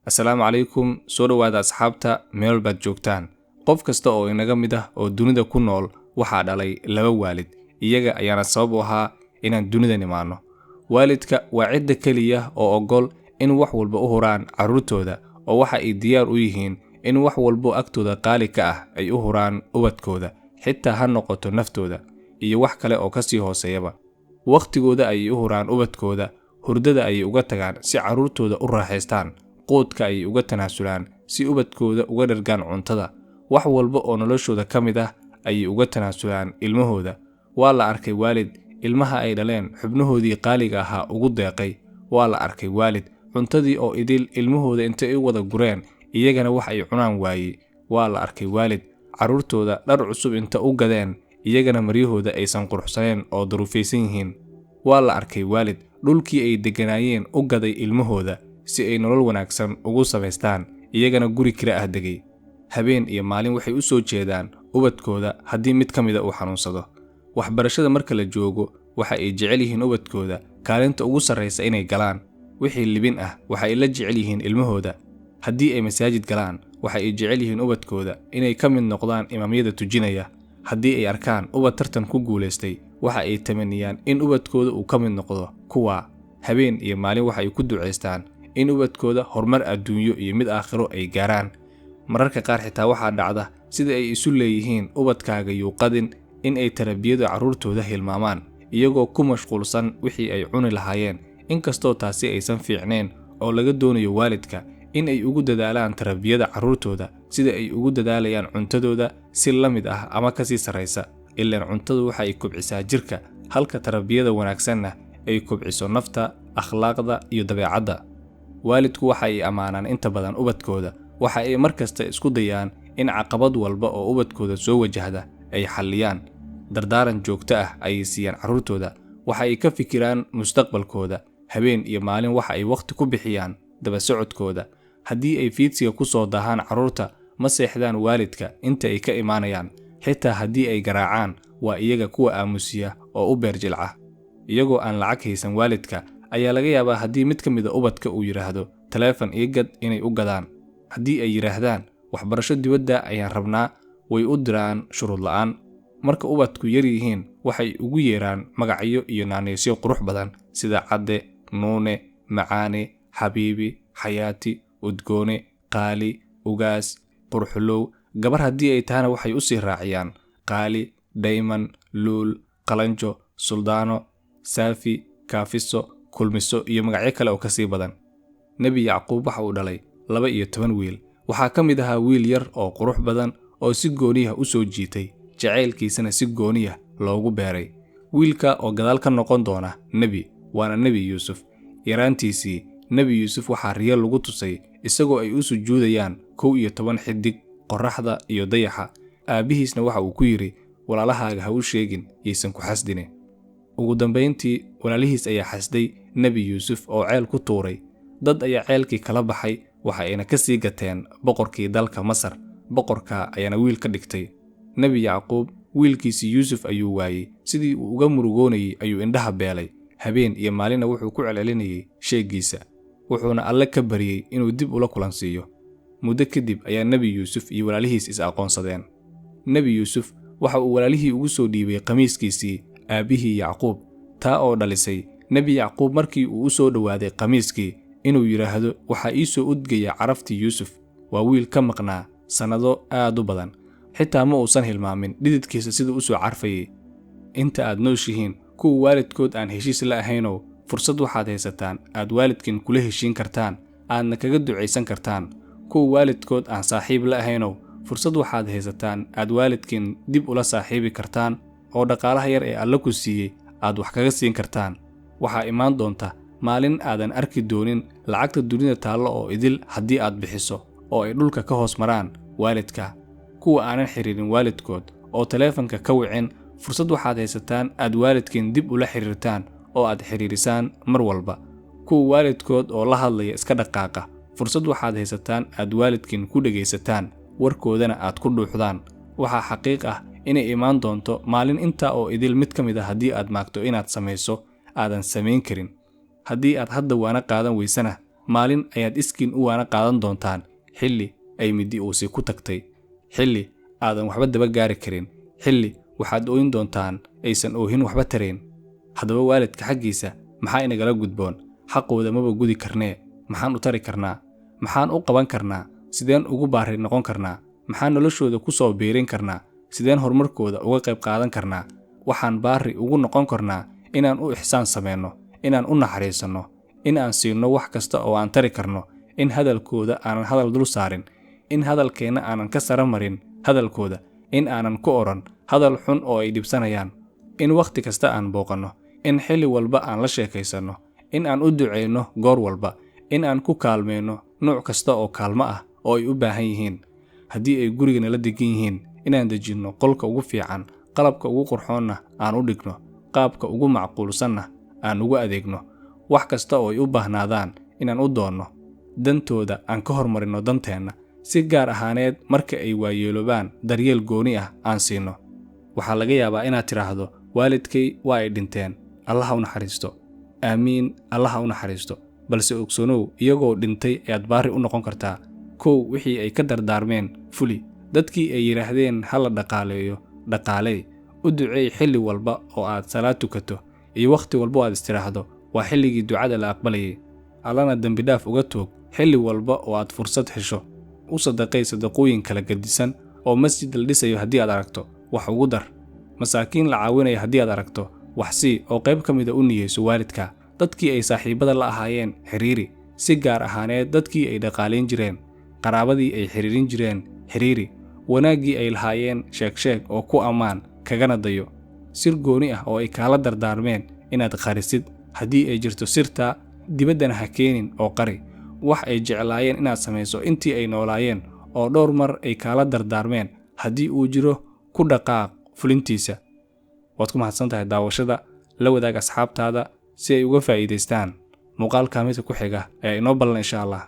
Assalaamu calaykum, soo dhawaada asxaabta meel baad joogtaan. Qof kasta oo inaga mid ah oo dunida ku nool waxaa dhalay laba waalid. Iyaga ayaana sabab u ahaa inaan dunida nimaano. Waalidka waa cidda kaliya oo ogol in wax walba u huraan carruurtooda oo waxa ay diyaar u yihiin in wax walba agtooda qaali ka ah ay u huraan ubadkooda, xitaa ha noqoto naftooda iyo wax kale oo kasii hooseeyaba. Waqtigooda ay u huraan ubadkooda, hurdada ay uga tagaan si carruurtooda u raaxaystaan. Qoodka ay uga tanaasulaan si ubadkooda uga dhargaan cuntada. Wax walba oo noloshooda ka mid ah ay uga tanaasulaan ilmahooda. Waa la arkay waalid ilmaha ay dhaleen xubnahoodii qaaliga ahaa ugu deeqay. Waa la arkay waalid cuntadii oo idil ilmahooda intay u wada gureen iyagana wax ay cunaan waayey. Waa la arkay waalid carruurtooda dhar cusub inta u gadeen iyagana maryahooda aysan quruxsaneen oo duruufaysan yihiin. Waa la arkay waalid dhulkii ay deganaayeen u gaday ilmahooda si ay nolol wanaagsan ugu samaystaan iyagana guri kira ah degay. Habeen iyo maalin waxay u soo jeedaan ubadkooda haddii mid ka mid ah uu xanuunsado. Waxbarashada marka la joogo waxa ay jecel yihiin ubadkooda kaalinta ugu sarreysa inay galaan. Wixii libin ah waxa ay la jecel yihiin ilmahooda. Haddii ay masaajid galaan waxa ay jecel yihiin ubadkooda inay ka mid noqdaan imaamyada tujinaya. Haddii ay arkaan ubad tartan ku guuleystay waxa ay tamaniyaan in ubadkooda uu ka mid noqdo kuwa. Habeen iyo maalin waxa ay ku duceystaan in ubadkooda horumar adduunyo iyo mid aakhiro ay gaaraan. Mararka qaar xitaa waxaa dhacda sida ay isu leeyihiin ubadkaaga yuuqadin in ay tarbiyada carruurtooda hilmaamaan iyagoo ku mashquulsan wixii ay cuni lahaayeen. Inkastoo taasi aysan fiicneen oo laga doonayo waalidka in ay ugu dadaalaan tarbiyada carruurtooda sida ay ugu dadaalayaan cuntadooda si la mid ah ama ka sii sarreysa. Ilaan cuntadu waxa ay kobcisaa jirka halka tarbiyada wanaagsanna ay kobciso nafta, akhlaaqda iyo dabeecadda. Waalidku waxa ay amaanaan inta badan ubadkooda. Waxa ay markasta isku dayaan in caqabad walba oo ubadkooda soo wajahda ay xalliyaan. Dardaaran joogto ah ay siiyaan carruurtooda. Waxa ay ka fikiraan mustaqbalkooda. Habeen iyo maalin waxa ay waqti ku bixiyaan daba socodkooda. Haddii ay fiidsiga ku soo daahaan carruurta ma seexdaan waalidka inta ay ka imaanayaan. Xitaa haddii ay garaacaan waa iyaga kuwa aamusiya oo u beerjilca. Iyagoo aan lacag haysan waalidka ayaa laga yaabaa haddii mid ka mid ah ubadka uu yiraahdo taleefan ii gad inay u gadaan. Haddii ay yiraahdaan waxbarasho dibadda ayaan rabnaa way u diraan shuruud la'aan. Marka ubadku yar yihiin waxay ugu yeeraan magacyo iyo naanaysyo qurux badan sida cadde, nuune, macaane, xabiibi, xayaati, udgoone, qaali, ugaas, qurxulow. Gabar haddii ay tahana waxay u sii raaciyaan qaali, dayman, luul, qalanjo, suldaano, saafi, kaafiso, kulmiso iyo magacyo kale oo kasii badan. Nabi Yacquub waxa uu dhalay 12 wiil. Waxaa ka mid ahaa wiil yar oo qurux badan oo si gooni ah u soo jiitay, jaceylkiisana si gooni ah loogu beeray. Wiilka oo gadaal ka noqon doona nabi waana Nabi Yuusuf. Yaraantiisii Nabi Yuusuf waxaa riyo lagu tusay isagoo ay u sujuudayaan 11 xidig, qorraxda iyo dayaxa. Aabihiisna waxa uu ku yiri walaalahaaga ha u sheegin yeysan ku xasdine. Ugu dambeyntii walaalihiis ayaa xasday Nabi Yuusuf oo ceel ku tuuray. Dad ayaa ceelkii kala baxay waxa ayna ka sii gateen boqorkii dalka Masar. Boqorka ayaana wiil ka dhigtay. Nabi Yacquub wiilkiisii Yuusuf ayuu waayey. Sidii uu uga murugoonayay ayuu indhaha beelay. Habeen iyo maalina wuxuu ku celcelinayay sheegiisa. Wuxuuna Alle ka baryay inuu dib ula kulansiiyo. Muddo kadib ayaa Nabi Yuusuf iyo walaalihiis is aqoonsadeen. Nabi Yuusuf waxa uu walaalihii ugu soo dhiibay qamiiskiisii aabihii Yacquub, taa oo dhalisay Nabi Yacquub markii uu u soo dhawaaday qamiiskii inuu yiraahdo waxa ii soo udgaya caraftii Yuusuf. Waa wiil ka maqnaa sanado aad u badan. Xitaa ma uusan hilmaamin dhididkiisa sida u soo carfayay. Inta aad nooshihiin kuwa waalidkood aan heshiis la ahayno fursad waxaad haysataan aad waalidkiin kula heshiin kartaan, aadna kaga duceysan kartaan. Kuwa waalidkood aan saaxiib la ahayno fursad waxaad haysataan aad waalidkiin dib ula saaxiibi kartaan oo dhaqaalaha yar ee Alle ku siiyey aad wax kaga siin kartaan. Waxaa imaan doonta maalin aadan arki doonin lacagta dunida taalo oo idil haddii aad bixiso oo ay dhulka ka hoos maraan waalidka. Kuwa aanan xiriirin waalidkood oo taleefanka ka wicin fursad waxaad haysataan aad waalidkiin dib ula xiriirtaan oo aad xiriirisaan mar walba. Kuwa waalidkood oo la hadlaya iska dhaqaaqa fursad waxaad haysataan aad waalidkiin ku dhageysataan warkoodana aad ku dhuuxdaan. Waxaa xaqiiq ah inay imaan doonto maalin inta oo idil mid ka mid ah haddii aad maagto inaad samayso aadan samayn karin. Haddii aad hadda waana qaadan weysana maalin ayaad iskiin u waana qaadan doontaan xilli ay midi uusi ku tagtay, xilli aadan waxba daba gaari karin, xilli waxaad ooyin doontaan aysan oohin waxba tarayn. haddaba waalidka xaggiisa maxaa inagala gudboon? xaqooda maba gudi karnee, maxaan u tari karnaa? maxaan u qaban karnaa? sideen ugu baari noqon karnaa? maxaan noloshooda ku soo biirin karnaa? sideen horumarkooda uga qayb qaadan karnaa? waxaan baari ugu noqon karnaa inaan u ixsaan sameeyno, inaan u naxariisano, in aan siino wax kasta oo aan tari karno, in hadalkooda aanan hadal dul saarin, in hadalkeena aanan ka sara marin hadalkooda, in aanan ku oran hadal xun oo ay dhibsanayaan, in waqti kasta aan booqano, in xilli walba aan la sheekaysano, in aan u duceyno goor walba, in aan ku kaalmeyno nooc kasta oo kaalmo ah oo ay u baahan yihiin. haddii ay gurigana la degan yihiin, inaan dejinno qolka ugu fiican, qalabka ugu qurxoonna aan u dhigno, qaabka ugu macquulsanna aan ugu adeegno, wax kasta oo ay u baahnaadaan inaan u doonno, dantooda aan ka hormarino danteenna, si gaar ahaaneed marka ay waayeelobaan daryeel gooni ah aan siino. waxaa laga yaabaa inaad tiraahdo, waalidkay waa ay dhinteen, Allah ha u naxariisto. aamiin, Allah ha u naxariisto. balse ogsoonow, iyagoo dhintay ayaad baari u noqon kartaa. kow, wixii ay ka dardaarmeen fuli. dadkii ay yiraahdeen hala dhaqaaleeyo, dhaqaaley. u duceey xilli walba oo aad salaad tukato, iyo waqti walba oo aad istiraahdo waa xilligii ducada la aqbalayay. allana dambi dhaaf uga toog xilli walba oo aad fursad hesho. u sadaqay sadaqooyin kala gedisan oo masjid la dhisayo haddii aad aragto, wax ugu dar. masaakiin la caawinayo haddii aad aragto, wax sii oo qayb ka mid ah u niyeyso waalidka. dadkii ay saaxiibada la ahaayeen xiriiri, si gaar ahaaneed dadkii ay dhaqaaleyn jireen, qaraabadii ay xiriirin jireen xiriiri, wanaaggii ay lahaayeen sheeg oo ku ammaan, kagana dayo. sir gooni ah oo ay kaala dardaarmeen inaad qarisid, haddii ay jirto sirta dibaddana ha keenin oo qari. wax ay jeclaayeen inaad samayso intii ay noolaayeen oo dhowr mar ay kaala dardaarmeen, haddii uu jiro ku dhaqaaq fulintiisa. waad ku mahadsantahay daawashada. la wadaag asxaabtaada si ay uga faa'iidaystaan. muuqaalka midka ku xiga ee inoo ballan insha Allah.